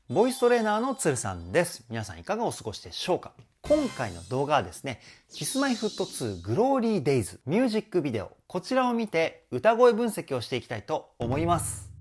ボイストレーナーのつるさんです。皆さんいかがお過ごしでしょうか？今回の動画はですね、Kiss-My-Foot2 Glory Days ミュージックビデオ、こちらを見て歌声分析をしていきたいと思います。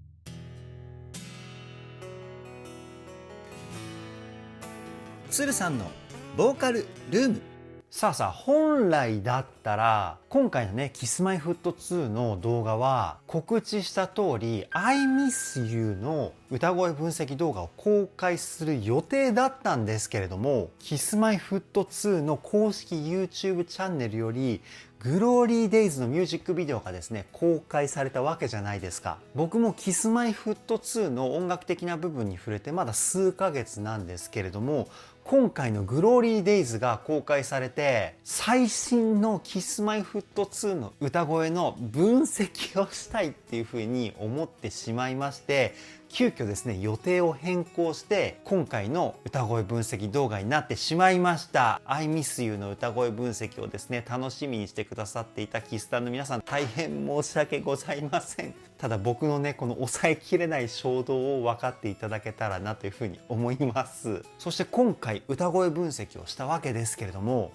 つるさんのボーカルルーム。さあ、本来だったら今回のね Kiss-My-Foot2 の動画は告知した通り I Miss You の歌声分析動画を公開する予定だったんですけれども、 Kiss-My-Foot2 の公式 YouTube チャンネルよりGlory Days のミュージックビデオがですね公開されたわけじゃないですか。僕も Kiss-My-Foot2 の音楽的な部分に触れてまだ数ヶ月なんですけれども、今回の Glory Days が公開されて最新の Kiss-My-Foot2 の歌声の分析をしたいっていうふうに思ってしまいまして、急遽ですね予定を変更して今回の歌声分析動画になってしまいました。 I Miss You の歌声分析をですね楽しみにしてくださっていたキスタンの皆さん、大変申し訳ございません。ただ僕のねこの抑えきれない衝動を分かっていただけたらなというふうに思います。そして今回歌声分析をしたわけですけれども、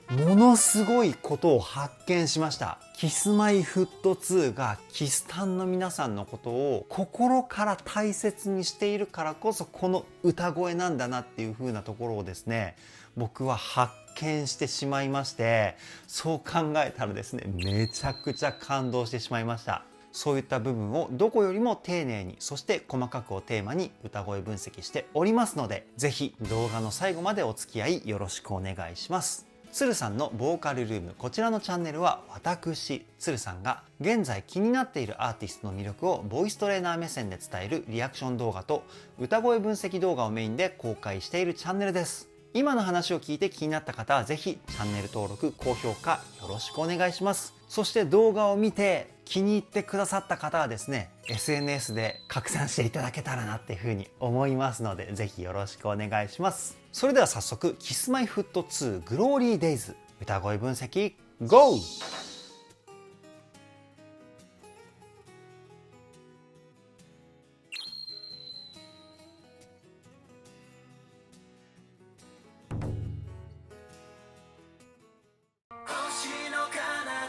ものすごいことを発見しました。Kiss-My-Foot2 がキスタンの皆さんのことを心から大切にしているからこそこの歌声なんだなっていう風なところをですね、僕は発見してしまいまして、そう考えたらですねめちゃくちゃ感動してしまいました。そういった部分をどこよりも丁寧に、そして細かくをテーマに歌声分析しておりますので、ぜひ動画の最後までお付き合いよろしくお願いします。つるさんのボーカルルーム、こちらのチャンネルは私つるさんが現在気になっているアーティストの魅力をボイストレーナー目線で伝えるリアクション動画と歌声分析動画をメインで公開しているチャンネルです。今の話を聞いて気になった方はぜひチャンネル登録、高評価よろしくお願いします。そして動画を見て気に入ってくださった方はですね SNS で拡散していただけたらなっていうふうに思いますので、ぜひよろしくお願いします。それでは早速 Kiss-My-Foot2 Glory Days 歌声分析 GO!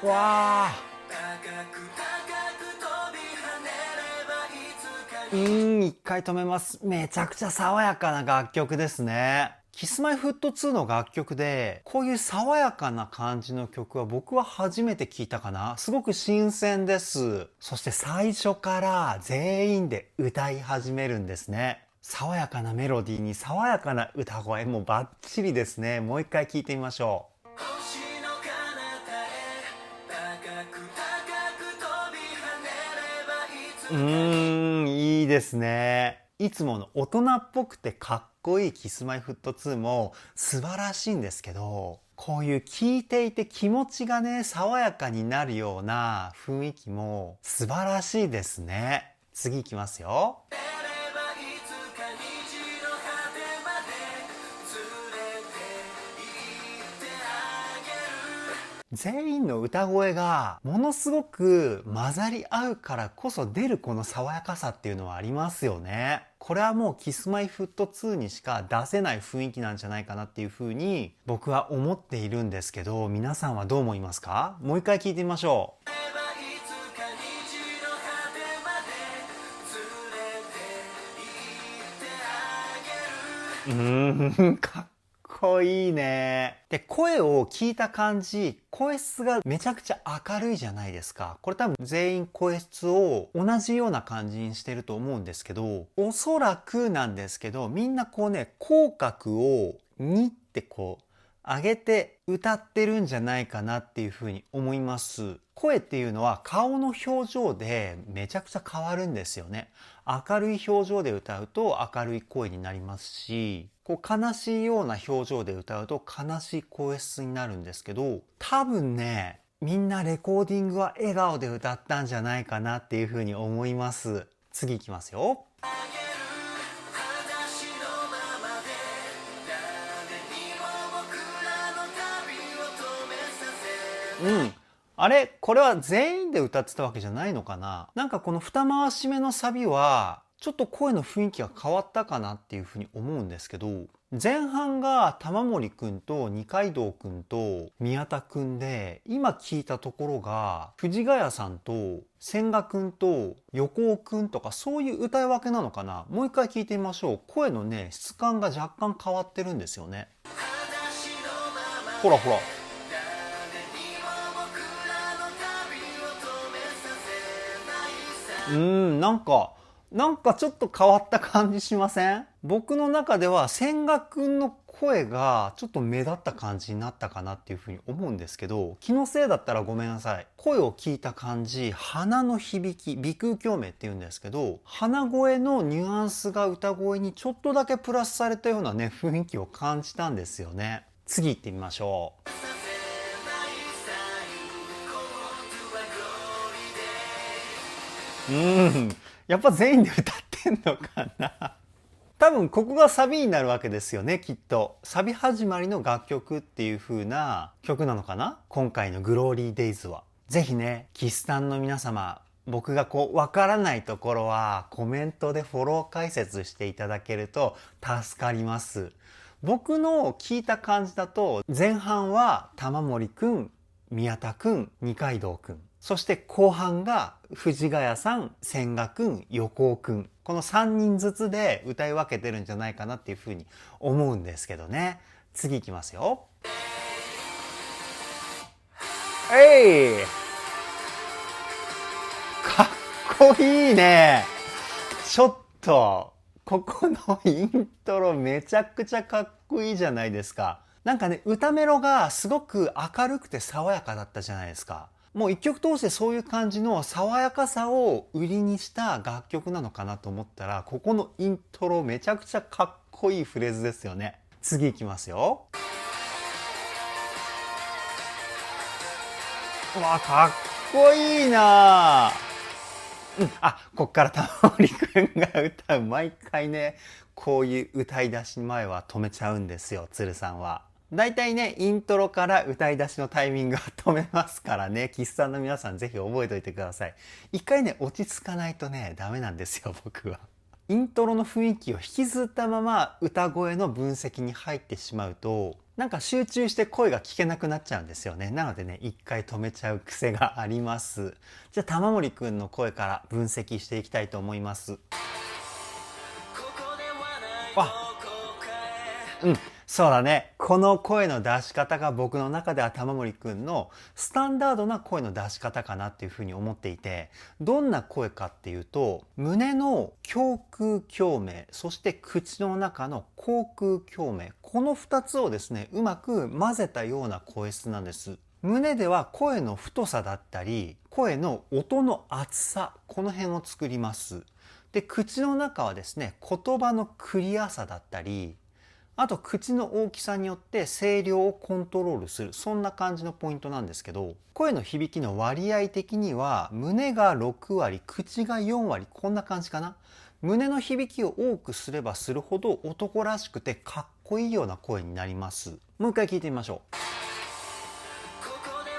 わあ、一回止めます。めちゃくちゃ爽やかな楽曲ですね。Kiss-My-Foot2 の楽曲でこういう爽やかな感じの曲は僕は初めて聞いたかな。すごく新鮮です。そして最初から全員で歌い始めるんですね。爽やかなメロディーに爽やかな歌声、もうバッチリですね。もう一回聞いてみましょう。いいですね。いつもの大人っぽくてかっこいい Kiss-My-Foot2 も素晴らしいんですけど、こういう聴いていて気持ちがね爽やかになるような雰囲気も素晴らしいですね。次いきますよ。全員の歌声がものすごく混ざり合うからこそ出るこの爽やかさっていうのはありますよね。これはもう Kiss-My-Foot2 にしか出せない雰囲気なんじゃないかなっていうふうに僕は思っているんですけど、皆さんはどう思いますか？もう一回聞いてみましょう。かっこいいね。で、声を聞いた感じ、声質がめちゃくちゃ明るいじゃないですか。これ多分全員声質を同じような感じにしてると思うんですけど、おそらくなんですけど、みんなこうね、口角をにってこう、上げて歌ってるんじゃないかなっていうふうに思います。声っていうのは顔の表情でめちゃくちゃ変わるんですよね。明るい表情で歌うと明るい声になりますし、こう悲しいような表情で歌うと悲しい声質になるんですけど、多分ね、みんなレコーディングは笑顔で歌ったんじゃないかなっていうふうに思います。次いきますよ。あれこれは全員で歌ってたわけじゃないのかな。なんかこの二回し目のサビはちょっと声の雰囲気が変わったかなっていうふうに思うんですけど、前半が玉森くんと二階堂くんと宮田くんで、今聞いたところが藤ヶ谷さんと千賀くんと横尾くんとか、そういう歌い分けなのかな。もう一回聞いてみましょう。声のね、質感が若干変わってるんですよね。ほらほら。なんかちょっと変わった感じしません？僕の中では千賀くんの声がちょっと目立った感じになったかなっていうふうに思うんですけど、気のせいだったらごめんなさい。声を聞いた感じ、鼻の響き、鼻腔共鳴っていうんですけど、鼻声のニュアンスが歌声にちょっとだけプラスされたようなね、雰囲気を感じたんですよね。次行ってみましょう。やっぱ全員で歌ってんのかな。多分ここがサビになるわけですよね、きっと。サビ始まりの楽曲っていう風な曲なのかな、今回のグローリーデイズは。ぜひね、キスタンの皆様、僕がわからないところはコメントでフォロー解説していただけると助かります。僕の聞いた感じだと、前半は玉森くん、宮田くん、二階堂くん。そして後半が藤ヶ谷さん、千賀くん、横尾くん。この3人ずつで歌い分けてるんじゃないかなっていうふうに思うんですけどね。次いきますよ。かっこいいね。ちょっと、ここのイントロめちゃくちゃかっこいいじゃないですか。なんかね、歌メロがすごく明るくて爽やかだったじゃないですか。もう一曲通してそういう感じの爽やかさを売りにした楽曲なのかなと思ったら、ここのイントロめちゃくちゃかっこいいフレーズですよね。次いきますよ。うわ、かっこいいな。こっから玉森くんが歌う。毎回ね、こういう歌い出し前は止めちゃうんですよ、鶴さんは。だいたいね、イントロから歌い出しのタイミングは止めますからね、キスさんの皆さんぜひ覚えておいてください。一回ね、落ち着かないとね、ダメなんですよ、僕は。イントロの雰囲気を引きずったまま歌声の分析に入ってしまうと、なんか集中して声が聞けなくなっちゃうんですよね。なのでね、一回止めちゃう癖があります。じゃあ、玉森くんの声から分析していきたいと思います。そうだね。この声の出し方が僕の中では玉森くんのスタンダードな声の出し方かなっていうふうに思っていて、どんな声かっていうと、胸の胸腔共鳴、そして口の中の口腔共鳴、この2つをですね、うまく混ぜたような声質なんです。胸では声の太さだったり、声の音の厚さ、この辺を作ります。で、口の中はですね、言葉のクリアさだったり、あと口の大きさによって声量をコントロールする、そんな感じのポイントなんですけど、声の響きの割合的には胸が6割、口が4割、こんな感じかな。胸の響きを多くすればするほど男らしくてかっこいいような声になります。もう一回聞いてみましょう。ここで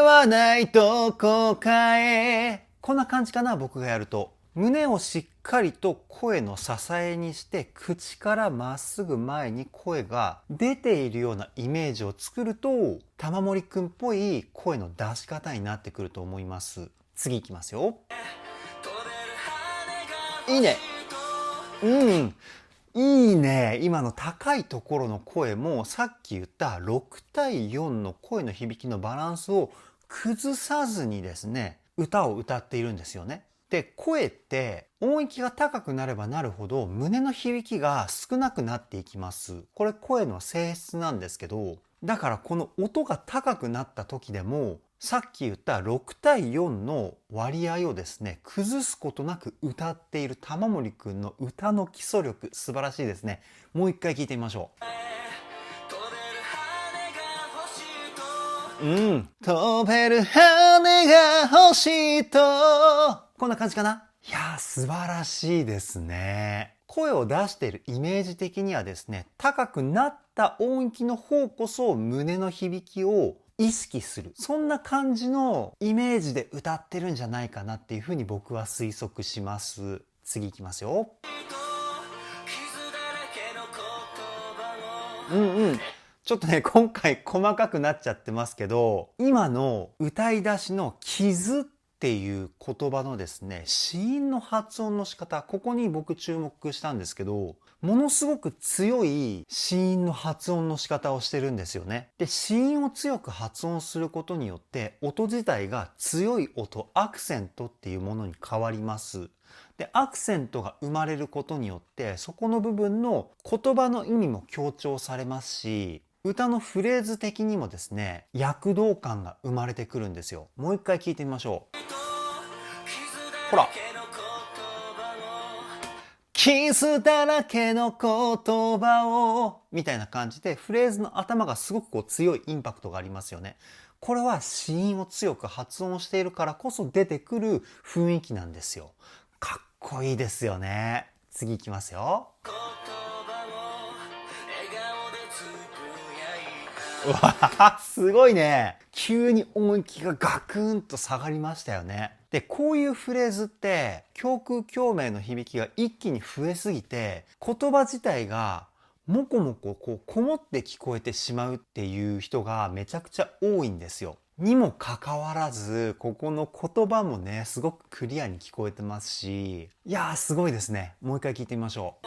はないどこかへ。こんな感じかな、僕がやると。胸をしっかりと声の支えにして、口からまっすぐ前に声が出ているようなイメージを作ると、玉森くんっぽい声の出し方になってくると思います。次いきますよ。いいね。いいね。今の高いところの声も、さっき言った6対4の声の響きのバランスを崩さずにですね、歌を歌っているんですよね。で、声って音域が高くなればなるほど胸の響きが少なくなっていきます。これ声の性質なんですけど、だからこの音が高くなった時でも、さっき言った6対4の割合をですね、崩すことなく歌っている玉森くんの歌の基礎力、素晴らしいですね。もう一回聞いてみましょう。飛べる羽が欲しいと。こんな感じかな。いやー、素晴らしいですね。声を出しているイメージ的にはですね、高くなった音域の方こそ胸の響きを意識する。そんな感じのイメージで歌ってるんじゃないかなっていうふうに僕は推測します。次いきますよ。ちょっとね、今回細かくなっちゃってますけど、今の歌い出しの傷っていう言葉のですね、子音の発音の仕方、ここに僕注目したんですけど、ものすごく強い子音の発音の仕方をしてるんですよね。で、子音を強く発音することによって、音自体が強い音、アクセントっていうものに変わります。で、アクセントが生まれることによって、そこの部分の言葉の意味も強調されますし、歌のフレーズ的にもですね、躍動感が生まれてくるんですよ。もう一回聞いてみましょう。ほら。傷だらけの言葉をみたいな感じでフレーズの頭がすごくこう強いインパクトがありますよね。これは子音を強く発音しているからこそ出てくる雰囲気なんですよ。かっこいいですよね。次いきますよ。うわすごいね。急に音域がガクンと下がりましたよね。で、こういうフレーズって胸腔共鳴の響きが一気に増えすぎて言葉自体がもこもここうこもって聞こえてしまうっていう人がめちゃくちゃ多いんですよ。にもかかわらずここの言葉もねすごくクリアに聞こえてますし、いやーすごいですね。もう一回聞いてみましょう。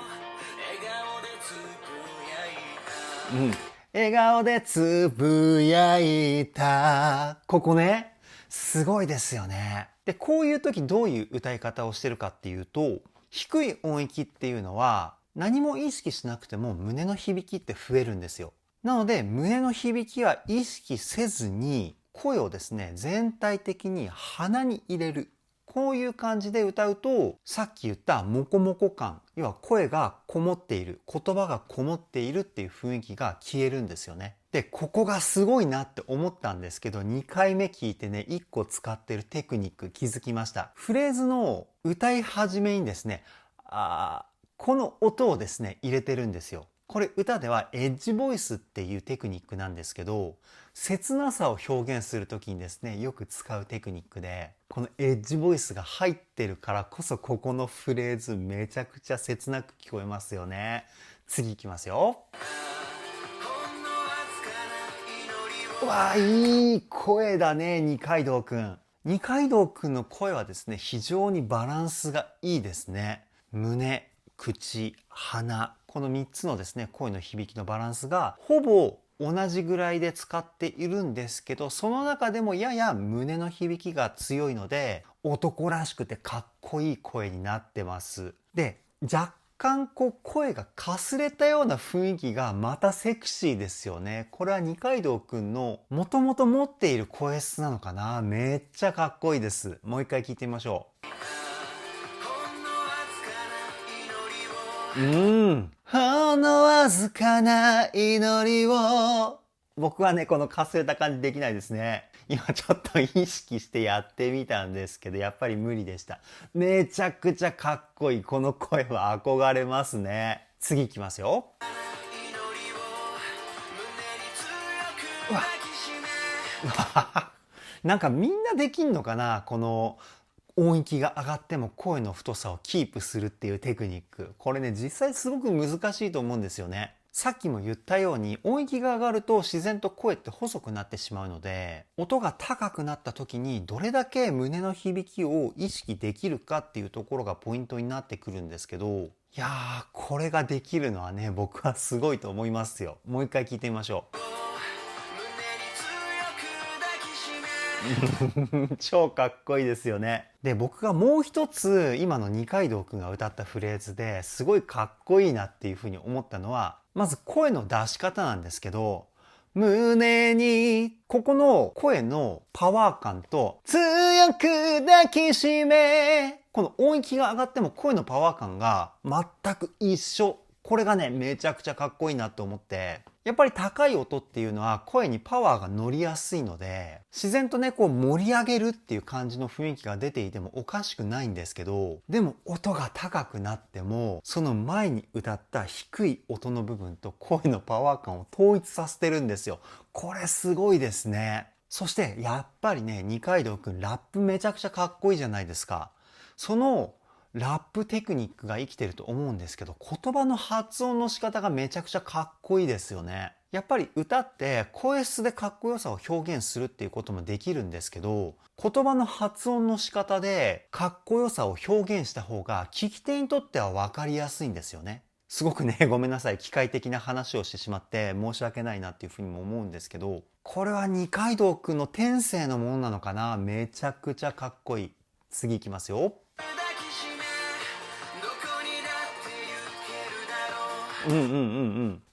笑顔でつぶやいた。ここね、すごいですよね。で、こういう時どういう歌い方をしてるかっていうと、低い音域っていうのは何も意識しなくても胸の響きって増えるんですよ。なので、胸の響きは意識せずに声をですね、全体的に鼻に入れる。こういう感じで歌うと、さっき言ったモコモコ感、要は声がこもっている、言葉がこもっているっていう雰囲気が消えるんですよね。で、ここがすごいなって思ったんですけど、2回目聞いてね、1個使ってるテクニック気づきました。フレーズの歌い始めにですね、この音をですね、入れてるんですよ。これ歌ではエッジボイスっていうテクニックなんですけど、切なさを表現するときにですね、よく使うテクニックで、このエッジボイスが入ってるからこそここのフレーズめちゃくちゃ切なく聞こえますよね。次いきますよ。うわー、いい声だね、二階堂くん。二階堂くんの声はですね、非常にバランスがいいですね。胸、口、鼻、この3つのですね、声の響きのバランスがほぼ同じぐらいで使っているんですけど、その中でもやや胸の響きが強いので、男らしくてかっこいい声になってます。で、若干こう声がかすれたような雰囲気がまたセクシーですよね。これは二階堂くんのもともと持っている声質なのかな。めっちゃかっこいいです。もう一回聞いてみましょう。ほんのわずかな祈りを。僕はね、このかすれた感じできないですね。今ちょっと意識してやってみたんですけど、やっぱり無理でした。めちゃくちゃかっこいい。この声は憧れますね。次いきますよ。うわなんかみんなできんのかな、この音域が上がっても声の太さをキープするっていうテクニック。これね、実際すごく難しいと思うんですよね。さっきも言ったように音域が上がると自然と声って細くなってしまうので、音が高くなった時にどれだけ胸の響きを意識できるかっていうところがポイントになってくるんですけど、いやー、これができるのはね、僕はすごいと思いますよ。もう一回聞いてみましょう。超かっこいいですよね。で、僕がもう一つ今の二階堂くんが歌ったフレーズですごいかっこいいなっていうふうに思ったのは、まず声の出し方なんですけど、胸に、ここの声のパワー感と強く抱きしめ、この音域が上がっても声のパワー感が全く一緒。これがね、めちゃくちゃかっこいいなと思って。やっぱり高い音っていうのは声にパワーが乗りやすいので、自然とね、こう盛り上げるっていう感じの雰囲気が出ていてもおかしくないんですけど、でも音が高くなっても、その前に歌った低い音の部分と声のパワー感を統一させてるんですよ。これすごいですね。そしてやっぱりね、二階堂くんラップめちゃくちゃかっこいいじゃないですか。そのラップテクニックが生きてると思うんですけど、言葉の発音の仕方がめちゃくちゃかっこいいですよね。やっぱり歌って声質でかっこよさを表現するっていうこともできるんですけど、言葉の発音の仕方でかっこよさを表現した方が聞き手にとっては分かりやすいんですよね。すごくね、ごめんなさい。機械的な話をしてしまって申し訳ないなっていうふうにも思うんですけど、これは二階堂くんの天性のものなのかな。めちゃくちゃかっこいい。次いきますよ。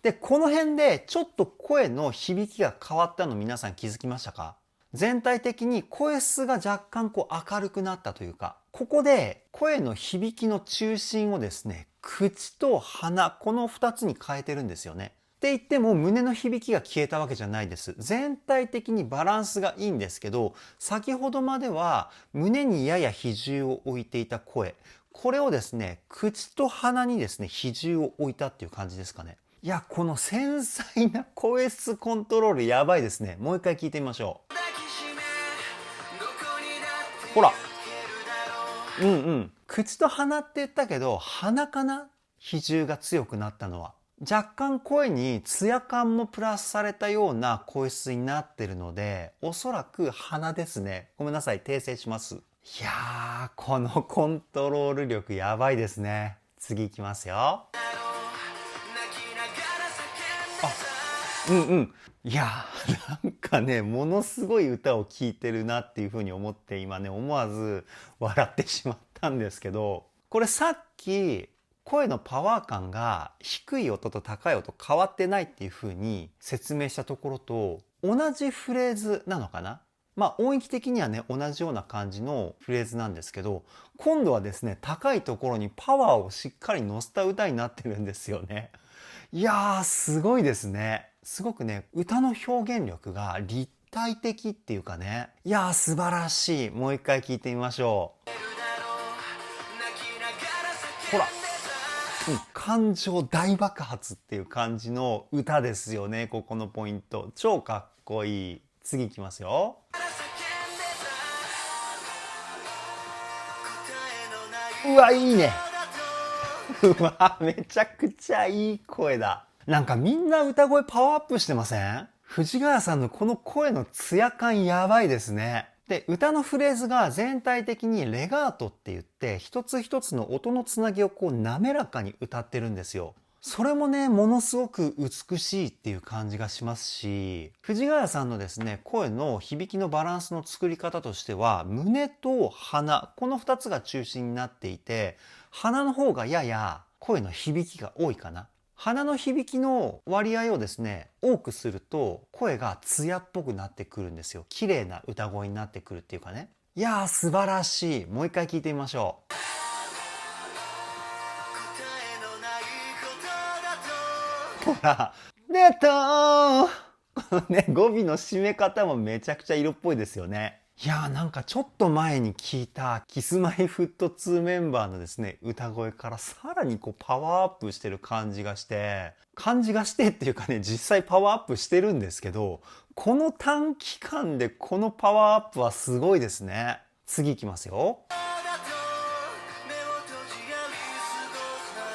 で、この辺でちょっと声の響きが変わったの皆さん気づきましたか？全体的に声質が若干こう明るくなったというか、ここで声の響きの中心をですね、口と鼻、この2つに変えてるんですよね。って言っても胸の響きが消えたわけじゃないです。全体的にバランスがいいんですけど、先ほどまでは胸にやや比重を置いていた声、これをですね、口と鼻にですね、比重を置いたっていう感じですかね。いや、この繊細な声質コントロールやばいですね。もう一回聞いてみましょう。ほら。口と鼻って言ったけど、鼻かな？比重が強くなったのは。若干声にツヤ感もプラスされたような声質になってるので、おそらく鼻ですね。ごめんなさい、訂正します。いやー、このコントロール力やばいですね。次いきますよ。あ、いやー、なんかね、ものすごい歌を聴いてるなっていう風に思って今ね、思わず笑ってしまったんですけど、これさっき声のパワー感が低い音と高い音変わってないっていう風に説明したところと同じフレーズなのかな？まあ音域的にはね、同じような感じのフレーズなんですけど、今度はですね、高いところにパワーをしっかり乗せた歌になってるんですよね。いやー、すごいですね。すごくね、歌の表現力が立体的っていうかね。いやー、素晴らしい。もう一回聞いてみましょう。ほら。感情大爆発っていう感じの歌ですよね。ここのポイント。超かっこいい。次いきますよ。うわ、いいね。うわ、めちゃくちゃいい声だ。なんかみんな歌声パワーアップしてません？藤ヶ谷さんのこの声のツヤ感やばいですね。で、歌のフレーズが全体的にレガートって言って、一つ一つの音のつなぎをこう滑らかに歌ってるんですよ。それもね、ものすごく美しいっていう感じがしますし、藤ヶ谷さんのですね、声の響きのバランスの作り方としては、胸と鼻、この2つが中心になっていて、鼻の方がやや声の響きが多いかな。鼻の響きの割合をですね、多くすると声が艶っぽくなってくるんですよ。綺麗な歌声になってくるっていうかね。いやー、素晴らしい。もう一回聞いてみましょう。ほら、でとーこのね、語尾の締め方もめちゃくちゃ色っぽいですよね。いやー、なんかちょっと前に聞いた Kiss-My-Fut2 メンバーのですね、歌声からさらにこうパワーアップしてる感じがして、っていうかね、実際パワーアップしてるんですけど、この短期間でこのパワーアップはすごいですね。次いきますよ。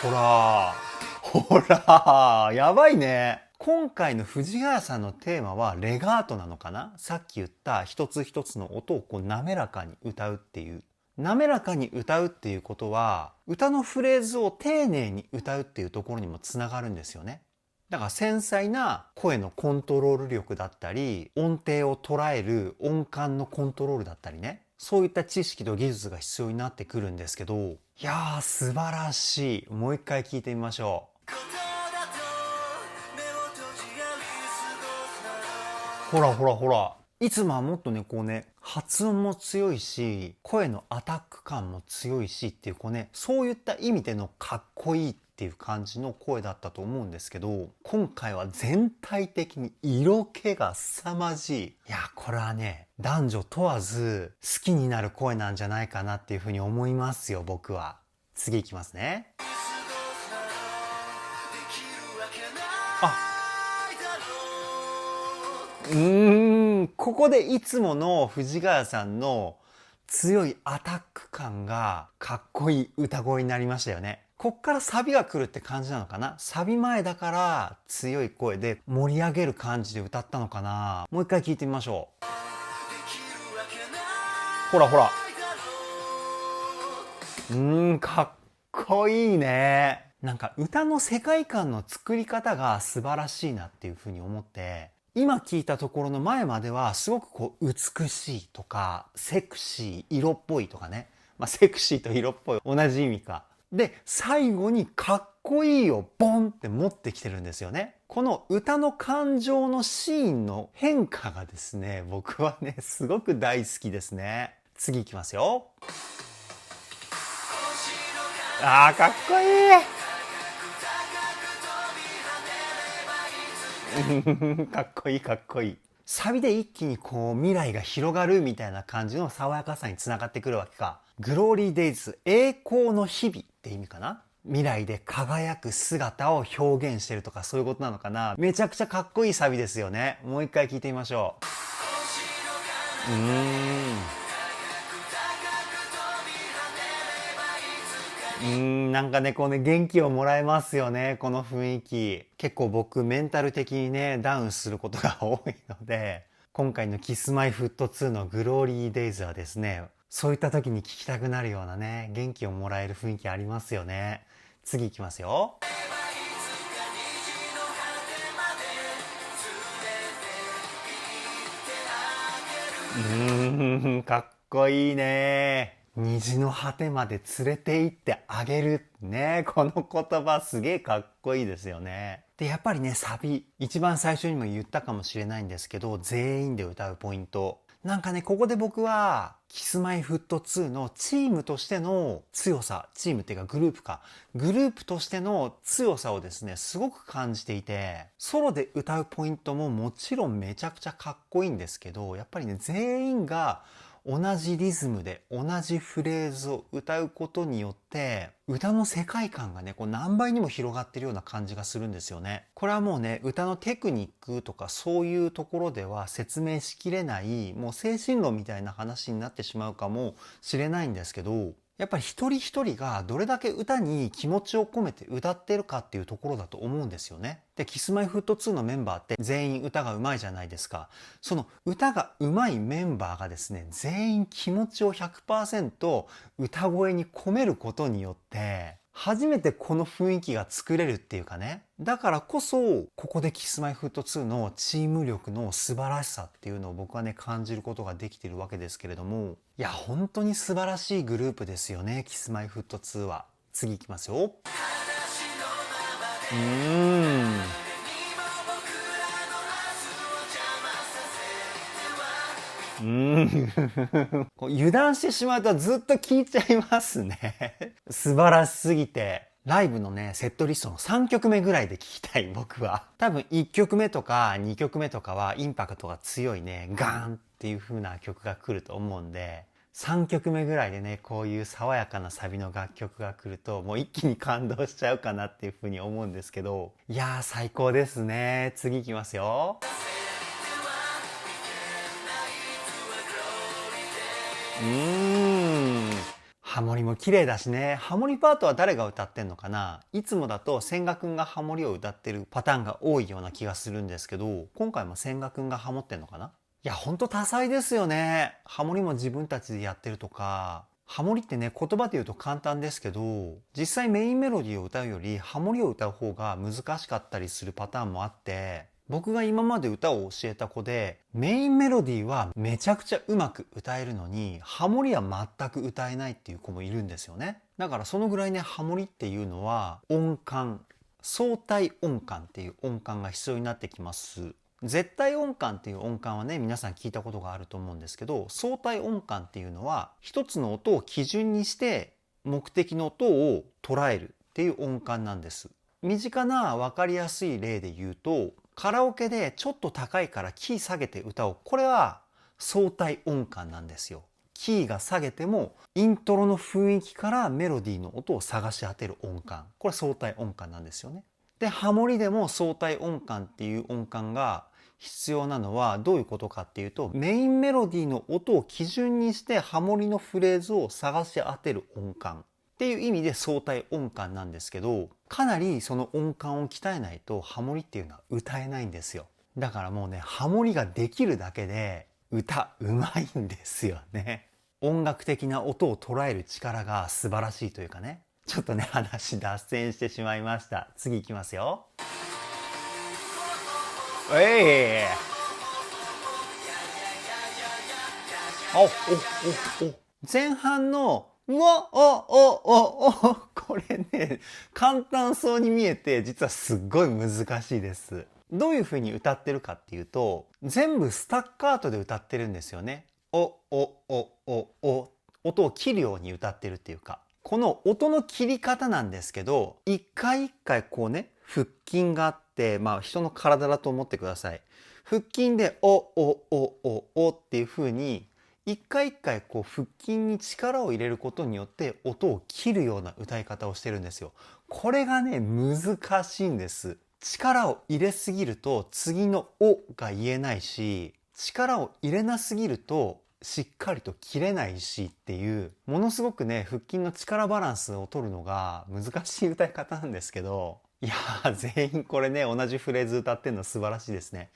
ほらほらやばいね。今回の藤ヶ谷さんのテーマはレガートなのかな？さっき言った一つ一つの音をこう滑らかに歌うっていう。滑らかに歌うっていうことは、歌のフレーズを丁寧に歌うっていうところにもつながるんですよね。だから繊細な声のコントロール力だったり、音程を捉える音感のコントロールだったりね。そういった知識と技術が必要になってくるんですけど、いやー素晴らしい。もう一回聞いてみましょう。ほらほらほら。いつもはもっとね、発音も強いし、声のアタック感も強いしっていうそういった意味でのかっこいいっていう感じの声だったと思うんですけど、今回は全体的に色気が凄まじい。いや、これはね、男女問わず好きになる声なんじゃないかなっていうふうに思いますよ、僕は。次いきますね。ここでいつもの藤ヶ谷さんの強いアタック感がかっこいい歌声になりましたよね。こっからサビが来るって感じなのかな。サビ前だから強い声で盛り上げる感じで歌ったのかな。もう一回聞いてみましょう。ほらほら。かっこいいね。なんか歌の世界観の作り方が素晴らしいなっていうふうに思って、今聞いたところの前まではすごく美しいとかセクシー、色っぽいとかね。セクシーと色っぽい同じ意味か。で、最後にかっこいいをボンって持ってきてるんですよね。この歌の感情のシーンの変化がですね、僕はね、すごく大好きですね。次いきますよ。かっこいいかっこいいかっこいい。サビで一気に未来が広がるみたいな感じの爽やかさにつながってくるわけか。グローリーデイズ、栄光の日々って意味かな。未来で輝く姿を表現してるとかそういうことなのかな。めちゃくちゃかっこいいサビですよね。もう一回聞いてみましょう。なんかね、元気をもらえますよね、この雰囲気。結構僕、メンタル的にね、ダウンすることが多いので、今回の Kiss-My-Foot2 の Glory Days はですね、そういった時に聴きたくなるようなね、元気をもらえる雰囲気ありますよね。次いきますよ。かっこいいね。虹の果てまで連れて行ってあげる。ね、この言葉すげえかっこいいですよね。で、やっぱりね、サビ。一番最初にも言ったかもしれないんですけど、全員で歌うポイント。なんかね、ここで僕は、Kiss-My-Foot2 のチームとしての強さ、チームっていうかグループか。グループとしての強さをですね、すごく感じていて、ソロで歌うポイントももちろんめちゃくちゃかっこいいんですけど、やっぱりね、全員が同じリズムで同じフレーズを歌うことによって歌の世界観がね何倍にも広がってるような感じがするんですよね。これはもうね歌のテクニックとかそういうところでは説明しきれないもう精神論みたいな話になってしまうかもしれないんですけど、やっぱり一人一人がどれだけ歌に気持ちを込めて歌ってるかっていうところだと思うんですよね。で、Kiss-My-Foot2 のメンバーって全員歌が上手いじゃないですか。その歌が上手いメンバーがですね、全員気持ちを 100% 歌声に込めることによって、初めてこの雰囲気が作れるっていうかね。だからこそ、ここで Kiss-My-Foot2 のチーム力の素晴らしさっていうのを僕はね、感じることができているわけですけれども、いや、本当に素晴らしいグループですよね、Kiss-My-Foot2 は。次いきますよ。油断してしまうとずっと聴いちゃいますね。素晴らしすぎて。ライブのね、セットリストの3曲目ぐらいで聴きたい、僕は。多分1曲目とか2曲目とかはインパクトが強いね、ガーンっていう風な曲が来ると思うんで、3曲目ぐらいでね、こういう爽やかなサビの楽曲が来ると、もう一気に感動しちゃうかなっていう風に思うんですけど、いやー最高ですね。次いきますよ。ハモリも綺麗だしね。ハモリパートは誰が歌ってんのかな。いつもだと千賀くんがハモリを歌ってるパターンが多いような気がするんですけど、今回も千賀くんがハモってんのかな。いや、ほんと多彩ですよね。ハモリも自分たちでやってるとか、ハモリってね、言葉で言うと簡単ですけど、実際メインメロディーを歌うよりハモリを歌う方が難しかったりするパターンもあって、僕が今まで歌を教えた子で、メインメロディーはめちゃくちゃうまく歌えるのに、ハモリは全く歌えないっていう子もいるんですよね。だからそのぐらいね、ハモリっていうのは音感、相対音感っていう音感が必要になってきます。絶対音感っていう音感はね、皆さん聞いたことがあると思うんですけど、相対音感っていうのは一つの音を基準にして目的の音を捉えるっていう音感なんです。身近な分かりやすい例で言うと、カラオケでちょっと高いからキー下げて歌おう。これは相対音感なんですよ。キーが下げてもイントロの雰囲気からメロディーの音を探し当てる音感。これは相対音感なんですよね。で、ハモリでも相対音感っていう音感が必要なのはどういうことかっていうと、メインメロディーの音を基準にしてハモリのフレーズを探し当てる音感っていう意味で相対音感なんですけど、かなりその音感を鍛えないとハモリっていうのは歌えないんですよ。だからもうね、ハモリができるだけで歌うまいんですよね。音楽的な音を捉える力が素晴らしいというかね。ちょっとね、話脱線してしまいました。次いきますよ。前半のうわおこれね、簡単そうに見えて実はすっごい難しいです。どういう風に歌ってるかっていうと、全部スタッカートで歌ってるんですよね。音を切るように歌ってるっていうか、この音の切り方なんですけど、一回一回こうね、腹筋があって、まあ人の体だと思ってください。腹筋でおっていう風に一回一回こう腹筋に力を入れることによって音を切るような歌い方をしてるんですよ。これがね、難しいんです。力を入れすぎると次のおが言えないし、力を入れなすぎるとしっかりと切れないしっていう、ものすごくね、腹筋の力バランスを取るのが難しい歌い方なんですけど、いやー、全員これね、同じフレーズ歌ってるの素晴らしいですね。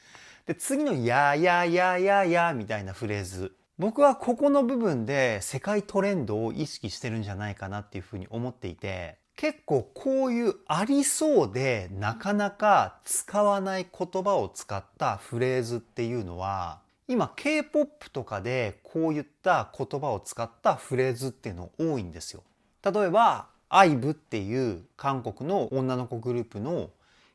で、次のやややややみたいなフレーズ。僕はここの部分で世界トレンドを意識してるんじゃないかなっていうふうに思っていて、結構こういうありそうでなかなか使わない言葉を使ったフレーズっていうのは、今 K-POP とかでこういった言葉を使ったフレーズっていうの多いんですよ。例えば、IVE っていう韓国の女の子グループの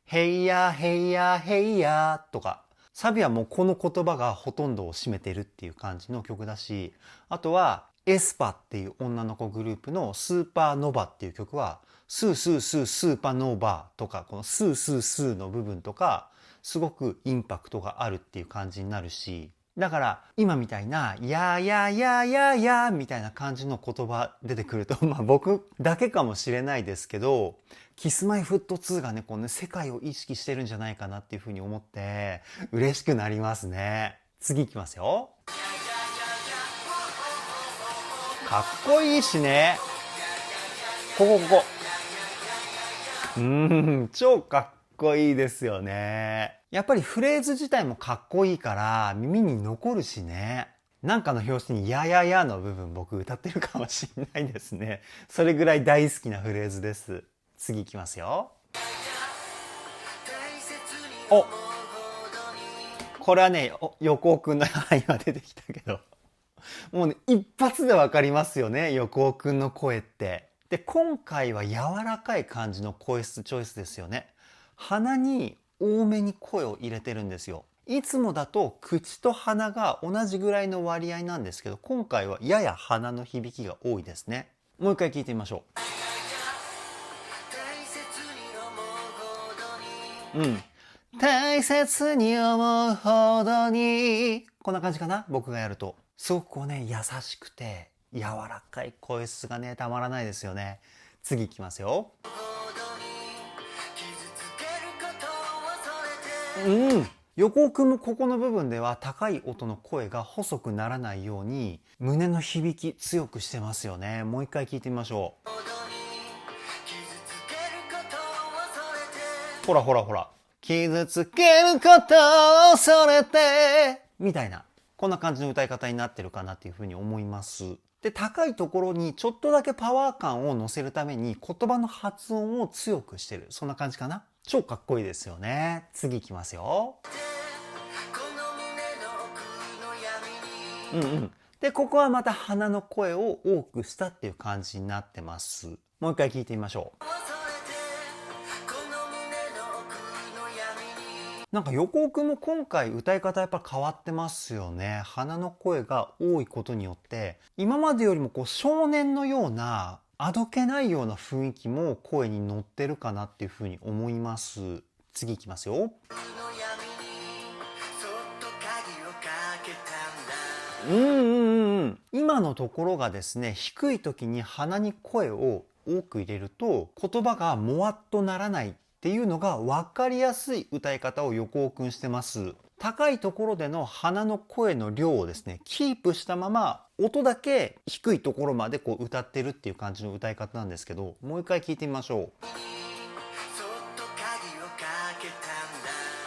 ヘイヤーヘイヤーヘイヤーとか、サビはもうこの言葉がほとんどを占めてるっていう感じの曲だし、あとはエスパっていう女の子グループのスーパーノバっていう曲は、スースースースーパーノーバーとか、このスースースーの部分とか、すごくインパクトがあるっていう感じになるし、だから今みたいなやーやーやーやーやーみたいな感じの言葉出てくると、まあ僕だけかもしれないですけど、Kiss-My-Fut2 がね、こうね、世界を意識してるんじゃないかなっていうふうに思って嬉しくなりますね。次いきますよ。かっこいいしね。ここ。超かっこいいですよね。やっぱりフレーズ自体もかっこいいから耳に残るしね。なんかの表紙にやややの部分僕歌ってるかもしれないですね。それぐらい大好きなフレーズです。次いきますよ。これはね、横尾くんの今出てきたけど。もうね、一発でわかりますよね、横尾くんの声って。で、今回は柔らかい感じの声質チョイスですよね。鼻に多めに声を入れてるんですよ。いつもだと口と鼻が同じぐらいの割合なんですけど、今回はやや鼻の響きが多いですね。もう一回聞いてみましょう。大切に思うほどに。こんな感じかな、僕がやると。すごくこうね、優しくて柔らかい声質がね、たまらないですよね。次いきますよ。横尾くんもここの部分では高い音の声が細くならないように胸の響き強くしてますよね。もう一回聞いてみましょう。ほら。傷つけることを恐れてみたいな、こんな感じの歌い方になってるかなっていうふうに思います。で、高いところにちょっとだけパワー感を乗せるために言葉の発音を強くしてる。そんな感じかな。超かっこいいですよね。次いきますよ。で、ここはまた鼻の声を多くしたっていう感じになってます。もう一回聞いてみましょう。なんか横尾くんも今回歌い方やっぱ変わってますよね。鼻の声が多いことによって、今までよりもこう少年のような、あどけないような雰囲気も声に乗ってるかなっていうふうに思います。次いきますよ。今のところがですね、低い時に鼻に声を多く入れると言葉がもわっとならないっていうのが分かりやすい歌い方を横尾くんしてます。高いところでの鼻の声の量をですね、キープしたまま音だけ低いところまでこう歌ってるっていう感じの歌い方なんですけど、もう一回聞いてみましょう。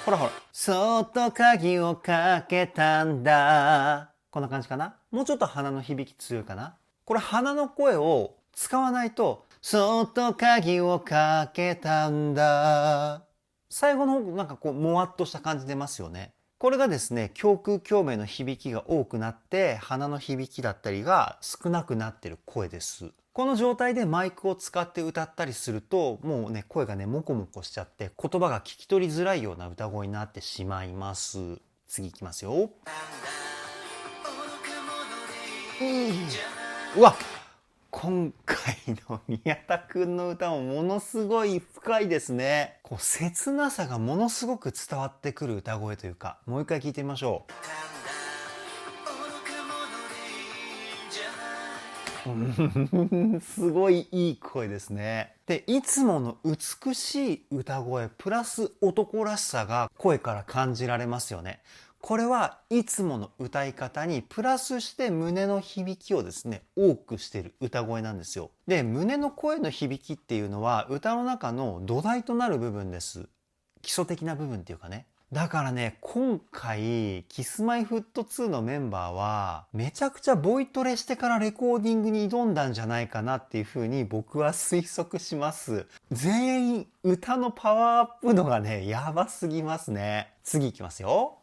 ほらほら、そっと鍵をかけたんだ。こんな感じかな。もうちょっと鼻の響き強いかな。これ鼻の声を使わないと、そっと鍵をかけたんだ。最後の方なんかこうもわっとした感じ出ますよね。これがですね、胸腔共鳴の響きが多くなって鼻の響きだったりが少なくなってる声です。この状態でマイクを使って歌ったりするともうね、声がねモコモコしちゃって言葉が聞き取りづらいような歌声になってしまいます。次いきますよ。うわ、今回の宮田くんの歌もものすごい深いですね。こう切なさがものすごく伝わってくる歌声というか、もう一回聞いてみましょう。すごいいい声ですね。で、いつもの美しい歌声プラス男らしさが声から感じられますよね。これはいつもの歌い方にプラスして胸の響きをですね、多くしている歌声なんですよ。で、胸の声の響きっていうのは歌の中の土台となる部分です。基礎的な部分っていうかね。だからね、今回、Kiss-My-Fut2 のメンバーは、めちゃくちゃボイトレしてからレコーディングに挑んだんじゃないかなっていうふうに僕は推測します。全員、歌のパワーアップ度がね、やばすぎますね。次いきますよ。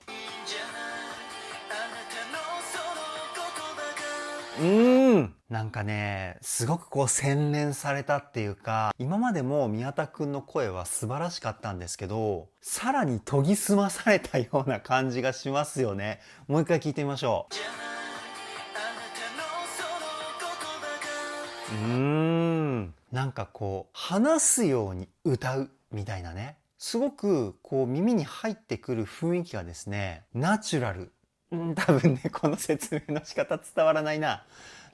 なんかね、すごくこう洗練されたっていうか、今までも宮田くんの声は素晴らしかったんですけど、さらに研ぎ澄まされたような感じがしますよね。もう一回聞いてみましょう。なんかこう、話すように歌うみたいなね。すごくこう耳に入ってくる雰囲気がですね、ナチュラル。多分ね、この説明の仕方伝わらないな。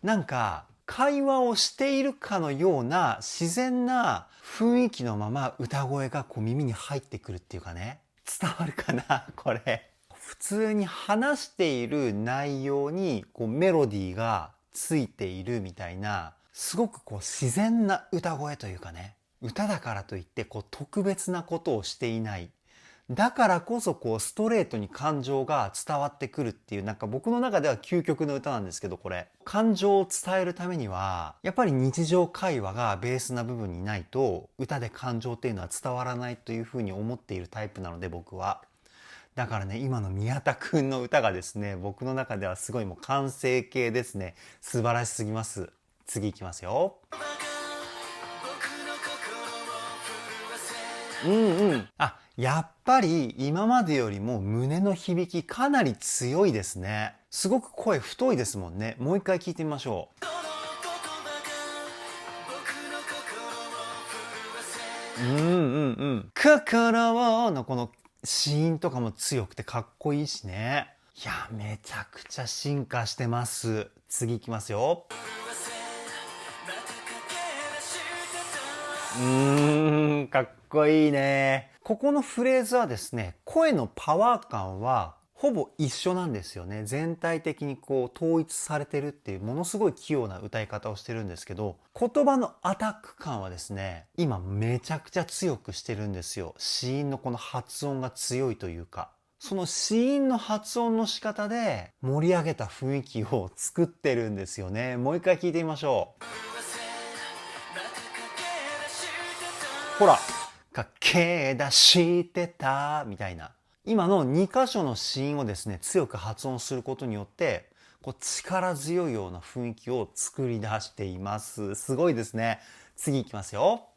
なんか、会話をしているかのような自然な雰囲気のまま歌声がこう耳に入ってくるっていうかね。伝わるかなこれ。普通に話している内容にこうメロディーがついているみたいな、すごくこう自然な歌声というかね。歌だからといってこう特別なことをしていない。だからこそこうストレートに感情が伝わってくるっていう、なんか僕の中では究極の歌なんですけど、これ感情を伝えるためにはやっぱり日常会話がベースな部分にないと歌で感情っていうのは伝わらないというふうに思っているタイプなので、僕はだからね、今の宮田くんの歌がですね、僕の中ではすごいもう完成形ですね。素晴らしすぎます。次いきますよ。あ、やっぱり今までよりも胸の響きかなり強いですね。すごく声太いですもんね。もう一回聞いてみましょう。心のこの子音とかも強くてかっこいいしね。いや、めちゃくちゃ進化してます。次いきますよ。かっこいいね。ここのフレーズはですね、声のパワー感はほぼ一緒なんですよね。全体的にこう統一されてるっていうものすごい器用な歌い方をしてるんですけど、言葉のアタック感はですね、今めちゃくちゃ強くしてるんですよ。子音のこの発音が強いというか。その子音の発音の仕方で盛り上げた雰囲気を作ってるんですよね。もう一回聞いてみましょう。ほら、駆け出してたみたいな。今の2箇所の子音をですね、強く発音することによって、こう力強いような雰囲気を作り出しています。すごいですね。次いきますよ。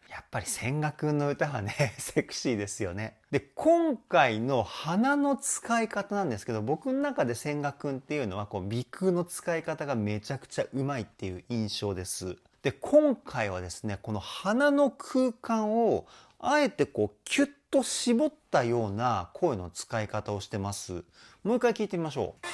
やっぱり千賀くんの歌はね、セクシーですよね。で、今回の鼻の使い方なんですけど、僕の中で千賀くんっていうのは、こう、鼻腔の使い方がめちゃくちゃうまいっていう印象です。で、今回はですね、この鼻の空間を、あえてこう、キュッと絞ったような声の使い方をしてます。もう一回聞いてみましょう。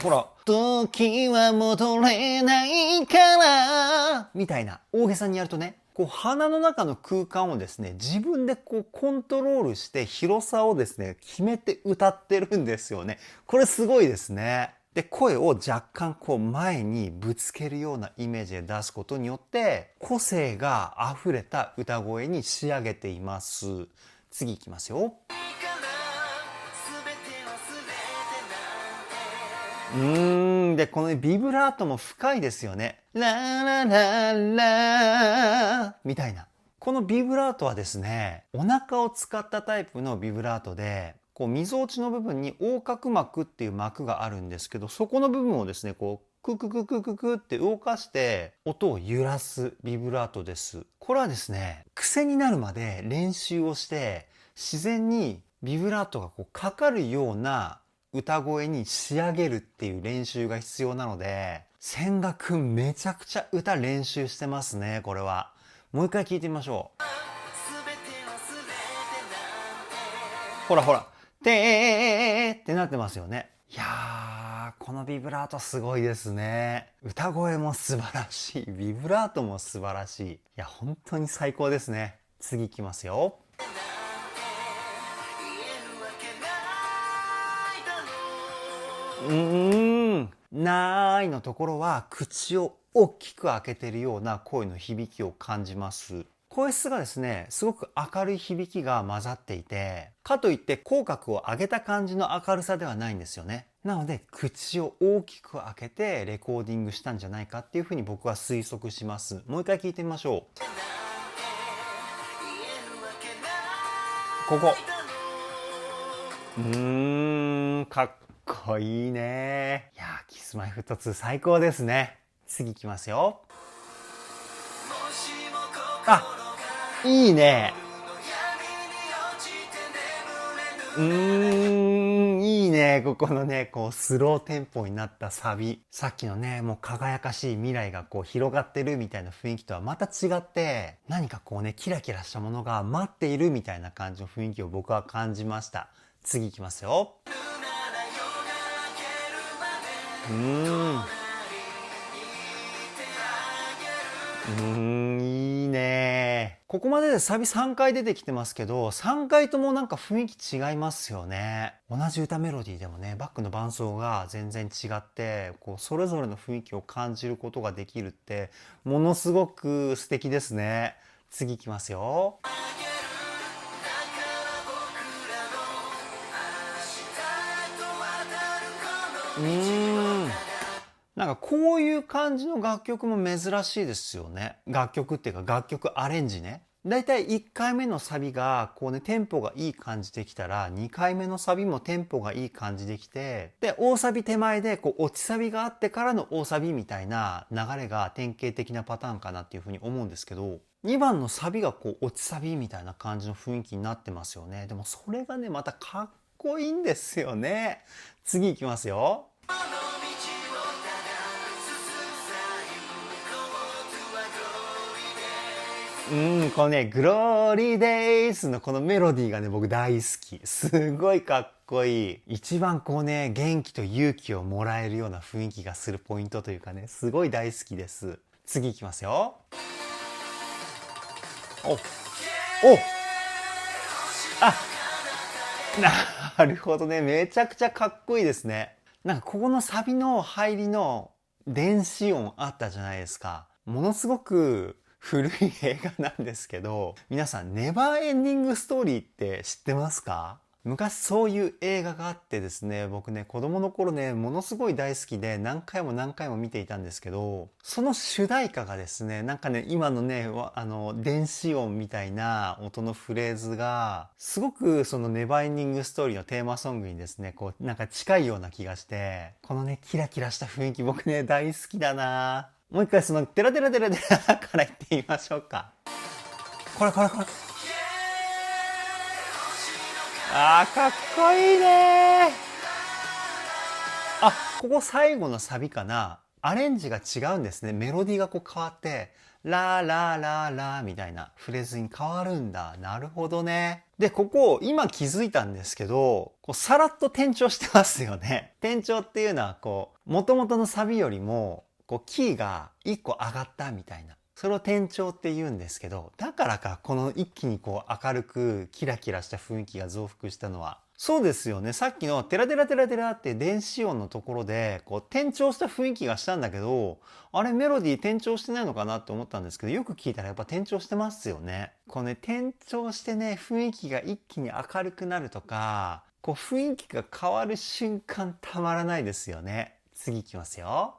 ほら、時は戻れないからみたいな大げさにやるとね、こう鼻の中の空間をですね、自分でこうコントロールして広さをですね、決めて歌ってるんですよね。これすごいですね。で、声を若干こう前にぶつけるようなイメージで出すことによって、個性が溢れた歌声に仕上げています。次いきますよ。で、このビブラートも深いですよね。ララララみたいな。このビブラートはですね、お腹を使ったタイプのビブラートで、こう、みぞおちの部分に横隔膜っていう膜があるんですけど、そこの部分をですね、こう、ククククククって動かして、音を揺らすビブラートです。これはですね、癖になるまで練習をして、自然にビブラートがこうかかるような歌声に仕上げるっていう練習が必要なので、千賀くんめちゃくちゃ歌練習してますね、これは。もう一回聞いてみましょう。ほらほら、てーってなってますよね。いやー、このビブラートすごいですね。歌声も素晴らしい。ビブラートも素晴らしい。いや、本当に最高ですね。次いきますよ。ないのところは口を大きく開けているような声の響きを感じます。声質がですね、すごく明るい響きが混ざっていて、かといって口角を上げた感じの明るさではないんですよね。なので、口を大きく開けてレコーディングしたんじゃないかっていうふうに僕は推測します。もう一回聞いてみましょう。ここ。かっこいいね。いやー、Kiss-My-Ft2 最高ですね。次いきますよ。あ、いいね。いいね。ここのね、こうスローテンポになったサビ。さっきのね、もう輝かしい未来がこう広がってるみたいな雰囲気とはまた違って、何かこうね、キラキラしたものが待っているみたいな感じの雰囲気を僕は感じました。次いきますよ。いいね。ここまででサビ3回出てきてますけど、3回ともなんか雰囲気違いますよね。同じ歌メロディーでもね、バックの伴奏が全然違って、こう、それぞれの雰囲気を感じることができるって、ものすごく素敵ですね。次いきますよ。なんかこういう感じの楽曲も珍しいですよね。楽曲っていうか楽曲アレンジね。だいたい1回目のサビがこうねテンポがいい感じできたら2回目のサビもテンポがいい感じできて、で大サビ手前でこう落ちサビがあってからの大サビみたいな流れが典型的なパターンかなっていうふうに思うんですけど、2番のサビがこう落ちサビみたいな感じの雰囲気になってますよね。でもそれがねまたかっこいいんですよね。次いきますよ。このね、グローリーデイズのこのメロディーがね、僕大好き。すごいかっこいい。一番こうね、元気と勇気をもらえるような雰囲気がするポイントというかね、すごい大好きです。次いきますよ。お、あ、なるほどね。めちゃくちゃかっこいいですね。なんかここのサビの入りの電子音あったじゃないですか。ものすごく古い映画なんですけど、皆さんネバーエンディングストーリーって知ってますか？昔そういう映画があってですね、僕ね、子供の頃ね、ものすごい大好きで何回も何回も見ていたんですけど、その主題歌がですね、なんかね、今のね、電子音みたいな音のフレーズが、すごくそのネバーエンディングストーリーのテーマソングにですね、こう、なんか近いような気がして、このね、キラキラした雰囲気僕ね、大好きだな。もう一回その、テラテラテラテラから言ってみましょうか。これ。かっこいいね。ここ最後のサビかな。アレンジが違うんですね。メロディーがこう変わって、ラーラーラーラーみたいなフレーズに変わるんだ。なるほどね。で、ここ今気づいたんですけど、こうさらっと転調してますよね。転調っていうのはこう、元々のサビよりも、こうキーが一個上がったみたいな。それを転調って言うんですけど、だからか、この一気にこう明るくキラキラした雰囲気が増幅したのは。そうですよね。さっきのテラテラテラテラって電子音のところで、こう転調した雰囲気がしたんだけど、あれメロディー転調してないのかなって思ったんですけど、よく聞いたらやっぱ転調してますよね。こうね、転調してね、雰囲気が一気に明るくなるとか、こう雰囲気が変わる瞬間たまらないですよね。次いきますよ。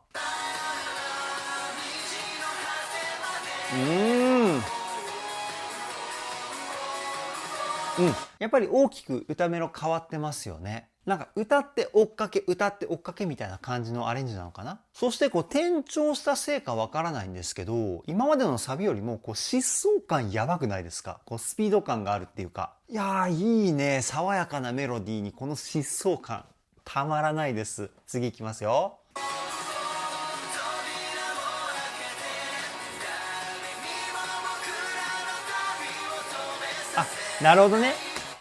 やっぱり大きく歌メロ変わってますよね。なんか歌って追っかけ、歌って追っかけみたいな感じのアレンジなのかな。そしてこう転調したせいかわからないんですけど、今までのサビよりもこう疾走感やばくないですか？こうスピード感があるっていうか。いやーいいね。爽やかなメロディーにこの疾走感。たまらないです。次いきますよ。なるほどね。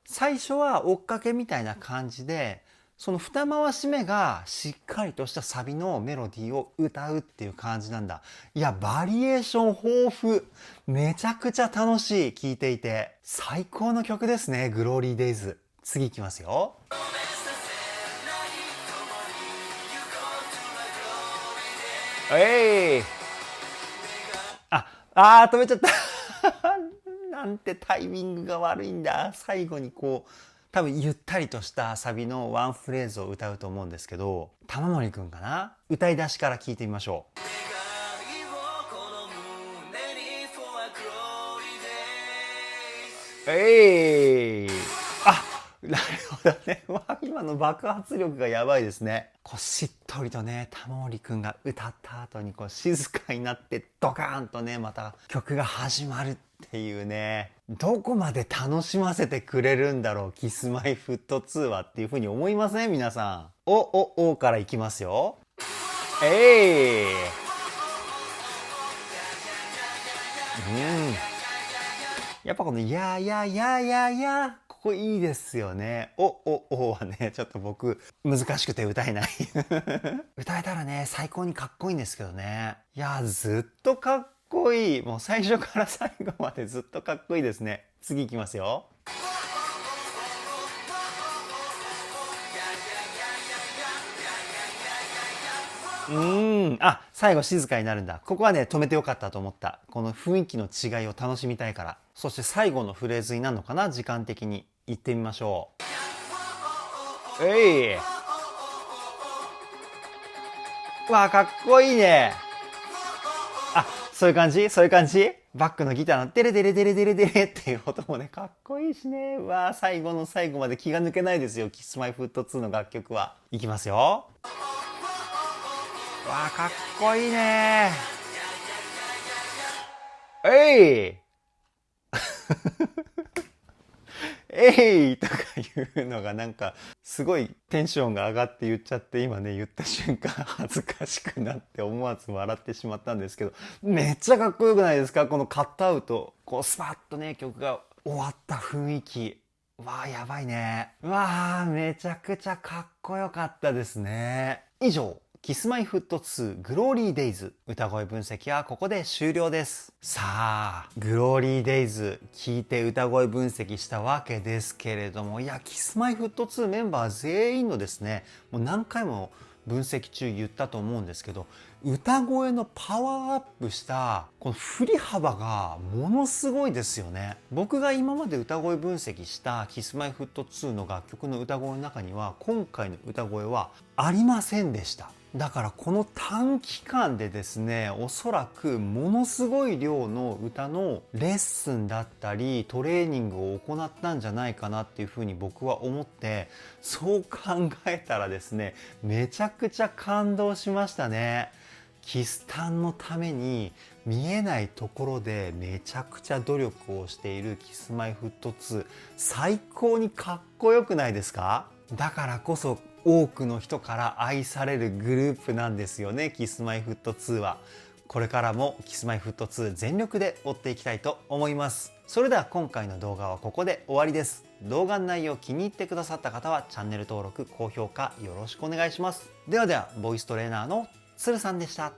最初は追っかけみたいな感じで、その二回し目がしっかりとしたサビのメロディーを歌うっていう感じなんだ。いや、バリエーション豊富。めちゃくちゃ楽しい。聴いていて。最高の曲ですね。グローリーデイズ。次いきますよ。止めちゃった。なんてタイミングが悪いんだ。最後にこう、多分ゆったりとしたサビのワンフレーズを歌うと思うんですけど、玉森くんかな？歌い出しから聞いてみましょう。なるほどね。今の爆発力がやばいですね。こうしっとりとね、玉森くんが歌った後にこう静かになってドカーンとね、また曲が始まるっていうね。どこまで楽しませてくれるんだろう、キスマイフット2はっていう風に思いません？皆さん。おからいきますよ。やっぱこのやーここいいですよね。はね、ちょっと僕難しくて歌えない。歌えたらね、最高にかっこいいんですけどね。いや、ずっとかっこいい。もう最初から最後までずっとかっこいいですね。次いきますよ。最後静かになるんだ。ここはね、止めてよかったと思った。この雰囲気の違いを楽しみたいから。そして最後のフレーズになるのかな？時間的に。言ってみましょう。かっこいいね。そういう感じ？バックのギターのデレデレデレデレデレっていう音もね、かっこいいしね。最後の最後まで気が抜けないですよ。キスマイフット2の楽曲は。いきますよ。かっこいいね。とかいうのがなんかすごいテンションが上がって言っちゃって、今ね言った瞬間恥ずかしくなって思わず笑ってしまったんですけど、めっちゃかっこよくないですか？このカットアウト、こうスパッとね曲が終わった雰囲気。やばいね。めちゃくちゃかっこよかったですね。以上、キスマイフット2グローリーデイズ歌声分析はここで終了です。さあ、グローリーデイズ聞いて歌声分析したわけですけれども、いや、キスマイフット2メンバー全員のですね、もう何回も分析中言ったと思うんですけど、歌声のパワーアップしたこの振り幅がものすごいですよね。僕が今まで歌声分析した Kiss-My-Fut2 の楽曲の歌声の中には今回の歌声はありませんでした。だからこの短期間でですね、おそらくものすごい量の歌のレッスンだったりトレーニングを行ったんじゃないかなっていうふうに僕は思って、そう考えたらですね、めちゃくちゃ感動しましたね。キスタンのために見えないところでめちゃくちゃ努力をしている Kiss-My-Fut2、 最高にかっこよくないですか？だからこそ多くの人から愛されるグループなんですよね、Kiss-My-Fut2 は。これからも Kiss-My-Fut2 全力で追っていきたいと思います。それでは今回の動画はここで終わりです。動画の内容気に入ってくださった方はチャンネル登録、高評価よろしくお願いします。ではでは、ボイストレーナーのつるさんでした。